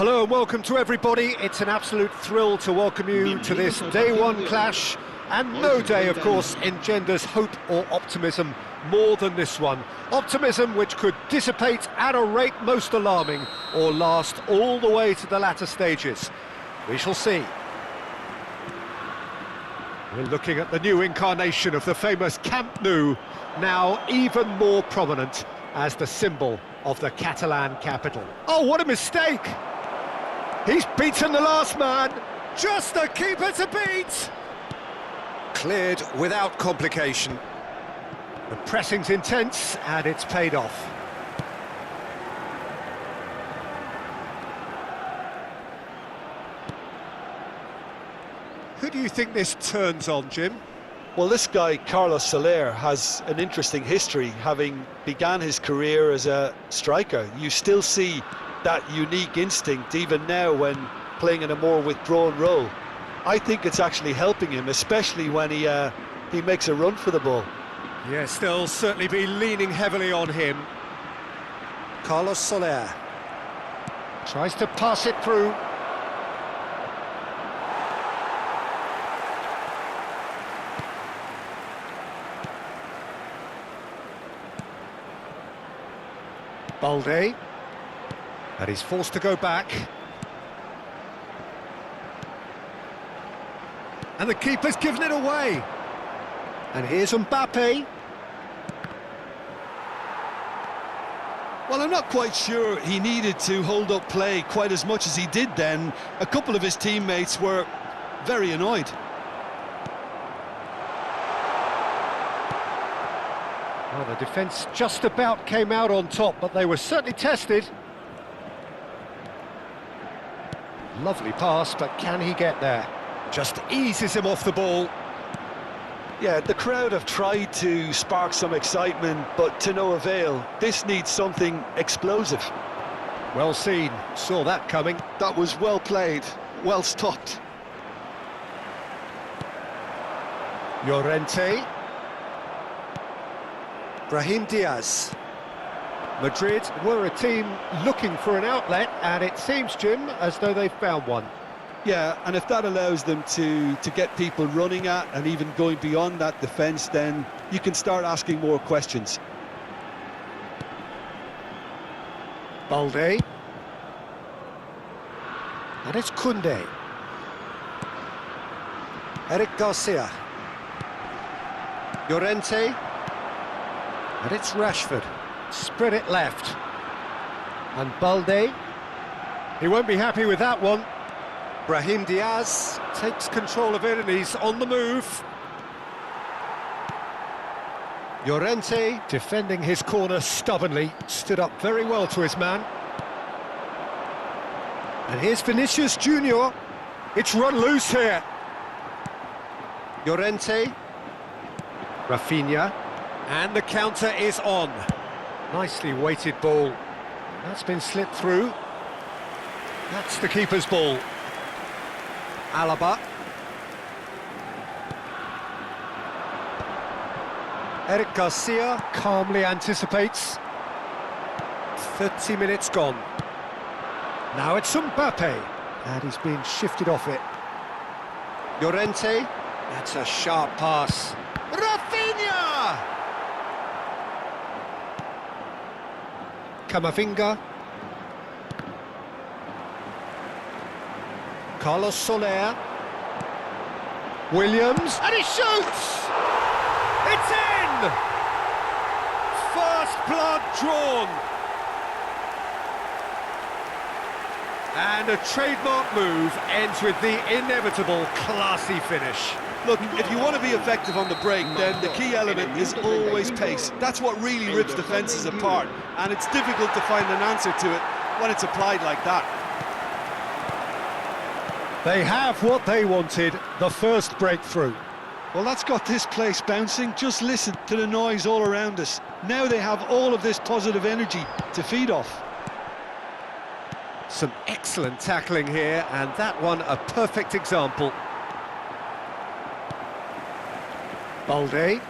Hello and welcome to everybody. It's an absolute thrill to welcome you to this day one clash, and no day, of course, engenders hope or optimism more than this one. Optimism which could dissipate at a rate most alarming or last all the way to the latter stages. We shall see. We're looking at the new incarnation of the famous Camp Nou, now even more prominent as the symbol of the Catalan capital. Oh, what a mistake! He's beaten the last man, just the keeper to beat! Cleared without complication. The pressing's intense and it's paid off. Who do you think this turns on, Jim? Well, this guy, Carlos Soler, has an interesting history, having began his career as a striker. You still see that unique instinct even now when playing in a more withdrawn role. I think it's actually helping him, especially when he makes a run for the ball. Yes, they'll certainly be leaning heavily on him. Carlos Soler tries to pass it through. Balde, and he's forced to go back. And the keeper's given it away. And here's Mbappe. Well, I'm not quite sure he needed to hold up play quite as much as he did then. A couple of his teammates were very annoyed. Well, the defence just about came out on top, but they were certainly tested. Lovely pass, but can he get there? Just eases him off the ball. Yeah, the crowd have tried to spark some excitement, but to no avail. This needs something explosive. Well seen, saw that coming. That was well played, well stopped. Llorente. Brahim Diaz. Madrid were a team looking for an outlet, and it seems, Jim, as though they've found one. Yeah, and if that allows them to get people running at and even going beyond that defence, then you can start asking more questions. Balde. And it's Koundé. Eric Garcia. Llorente. And it's Rashford. Spread it left. And Balde. He won't be happy with that one. Brahim Diaz takes control of it and he's on the move. Llorente, defending his corner stubbornly, stood up very well to his man. And here's Vinicius Junior. It's run loose here. Llorente. Rafinha. And the counter is on. Nicely weighted ball. That's been slipped through. That's the keeper's ball. Alaba. Eric Garcia calmly anticipates. 30 minutes gone. Now it's Mbappe. And he's been shifted off it. Llorente. That's a sharp pass. Rafinha! Camavinga. Carlos Soler. Williams. And he shoots! It's in! First blood drawn. And a trademark move ends with the inevitable classy finish. Look, if you want to be effective on the break, then the key element is always pace. That's what really rips defences apart, and it's difficult to find an answer to it when it's applied like that. They have what they wanted, the first breakthrough. Well, that's got this place bouncing. Just listen to the noise all around us. Now they have all of this positive energy to feed off. Some excellent tackling here, and that one a perfect example. Balde.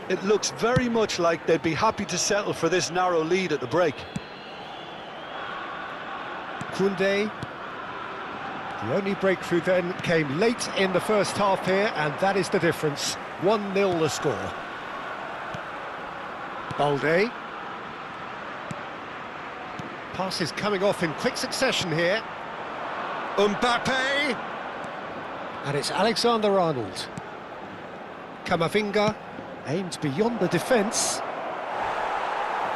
It looks very much like they'd be happy to settle for this narrow lead at the break. Koundé. The only breakthrough then came late in the first half here, and that is the difference. 1-0 the score. Balde. Passes coming off in quick succession here. Mbappe! And it's Alexander-Arnold. Camavinga aims beyond the defence.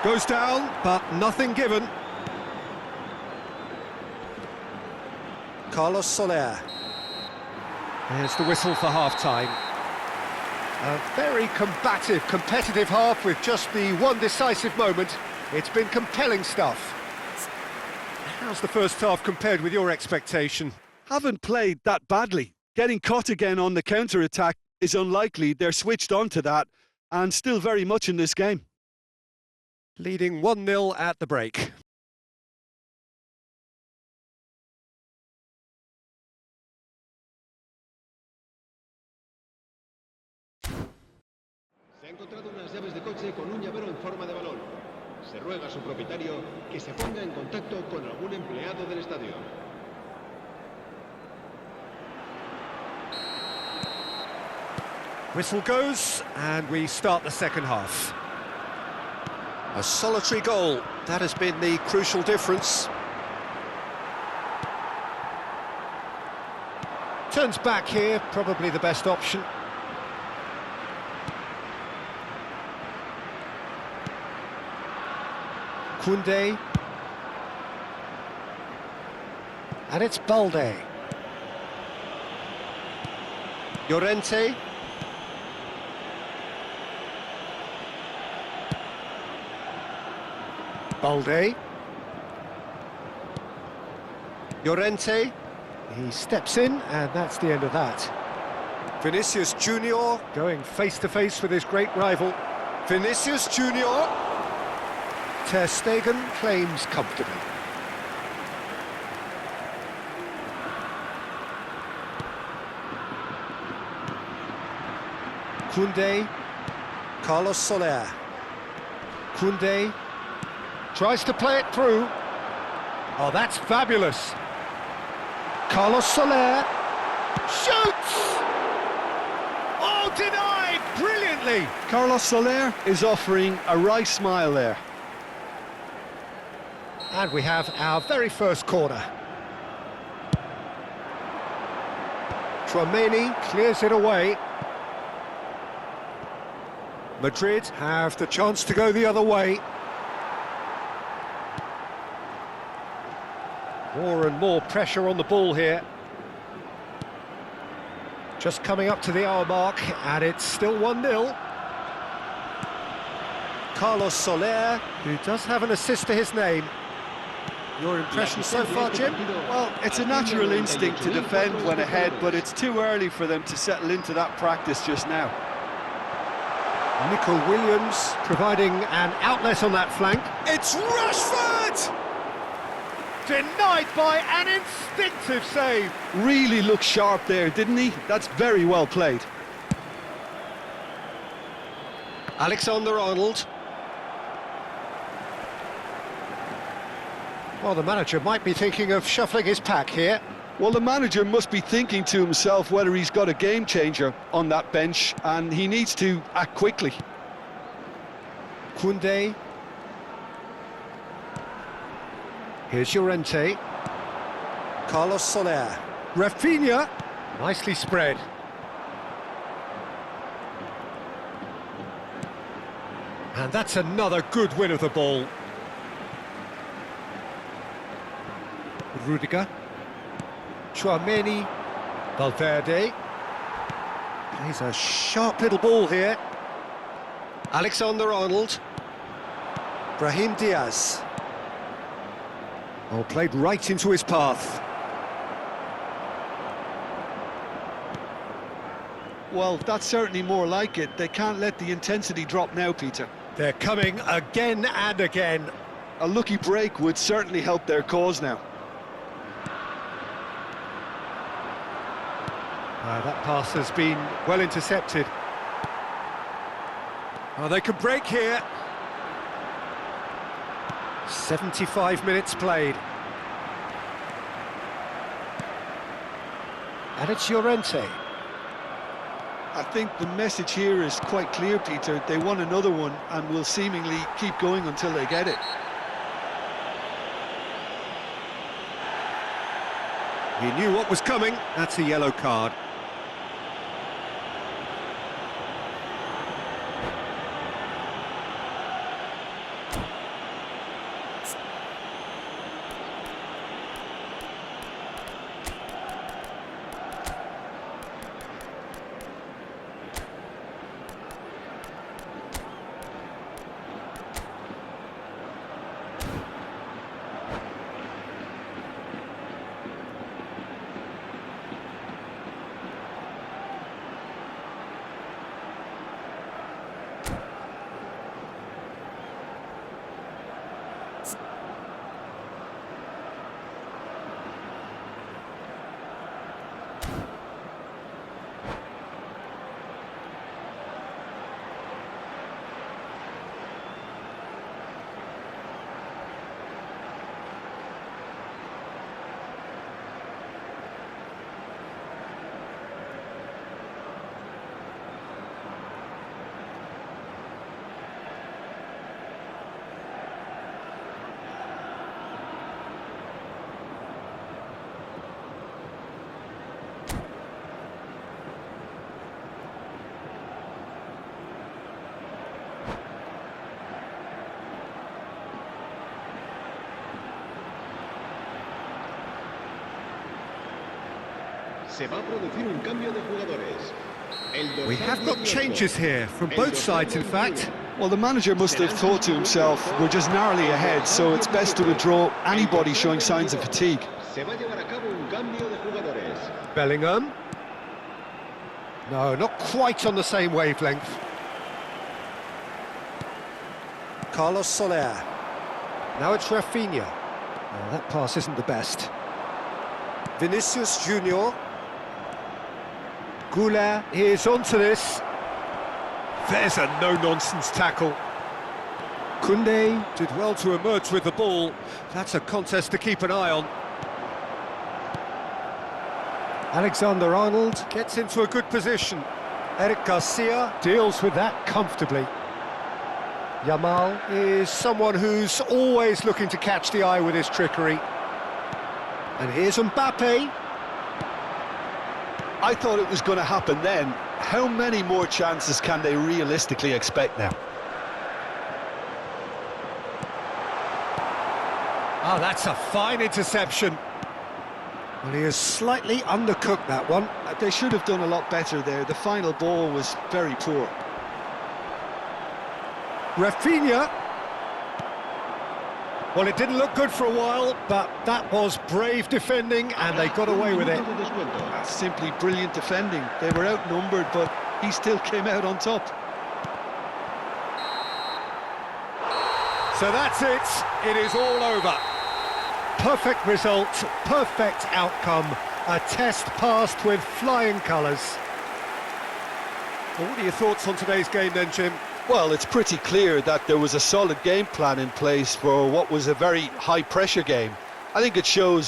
Goes down, but nothing given. Carlos Soler. There's the whistle for half-time. A very combative, competitive half with just the one decisive moment. It's been compelling stuff. How's the first half compared with your expectation? Haven't played that badly. Getting caught again on the counter-attack is unlikely. They're switched on to that and still very much in this game. Leading 1-0 at the break. Se ha encontrado unas llaves de coche con un llavero en forma de balón. Se ruega a su propietario que se ponga en contacto con algún empleado del estadio. Whistle goes, and we start the second half. A solitary goal, that has been the crucial difference. Turns back here, probably the best option. Koundé. And it's Balde. Llorente. Balde. Llorente. He steps in, and that's the end of that. Vinicius Junior going face-to-face with his great rival. Vinicius Junior. Ter Stegen claims comfortably. Koundé. Carlos Soler. Koundé tries to play it through. Oh, that's fabulous. Carlos Soler shoots! Oh, denied brilliantly! Carlos Soler is offering a wry smile there. And we have our very first corner. Tchouaméni clears it away. Madrid have the chance to go the other way. More and more pressure on the ball here. Just coming up to the hour mark, and it's still 1-0. Carlos Soler, who does have an assist to his name. Your impression so far, Jim? Well, it's a natural instinct to defend when ahead, but it's too early for them to settle into that practice just now. Nico Williams providing an outlet on that flank. It's Rashford! Denied by an instinctive save. Really looked sharp there, didn't he? That's very well played. Alexander-Arnold. Well, the manager might be thinking of shuffling his pack here. Well, the manager must be thinking to himself whether he's got a game changer on that bench, and he needs to act quickly. Koundé. Here's Llorente. Carlos Soler. Rafinha. Nicely spread. And that's another good win of the ball. Rudiger. Tchouaméni. Valverde. Plays a sharp little ball here. Alexander-Arnold. Brahim Diaz. Oh, played right into his path. Well, that's certainly more like it. They can't let the intensity drop now, Peter. They're coming again and again. A lucky break would certainly help their cause now. That pass has been well intercepted. Oh, they could break here. 75 minutes played. And it's Llorente. I think the message here is quite clear, Peter. They want another one and will seemingly keep going until they get it. He knew what was coming. That's a yellow card. Se va a producir un cambio de jugadores. We have got changes here, from both sides in fact. Well, the manager must have thought to himself, we're just narrowly ahead, so it's best to withdraw anybody showing signs of fatigue. Se va a llevar a cabo un cambio de jugadores. Bellingham. No, not quite on the same wavelength. Carlos Soler. Now it's Rafinha. Oh, that pass isn't the best. Vinicius Junior. Goulart is onto this. There's a no-nonsense tackle. Koundé did well to emerge with the ball. That's a contest to keep an eye on. Alexander-Arnold gets into a good position. Eric Garcia deals with that comfortably. Yamal is someone who's always looking to catch the eye with his trickery. And here's Mbappe. I thought it was going to happen then. How many more chances can they realistically expect now? Oh, that's a fine interception. Well, he has slightly undercooked that one. They should have done a lot better there. The final ball was very poor. Rafinha. Well, it didn't look good for a while, but that was brave defending, and they got away with it. That's simply brilliant defending. They were outnumbered, but he still came out on top. So that's it. It is all over. Perfect result, perfect outcome. A test passed with flying colours. Well, what are your thoughts on today's game then, Jim? Well, it's pretty clear that there was a solid game plan in place for what was a very high-pressure game. I think it shows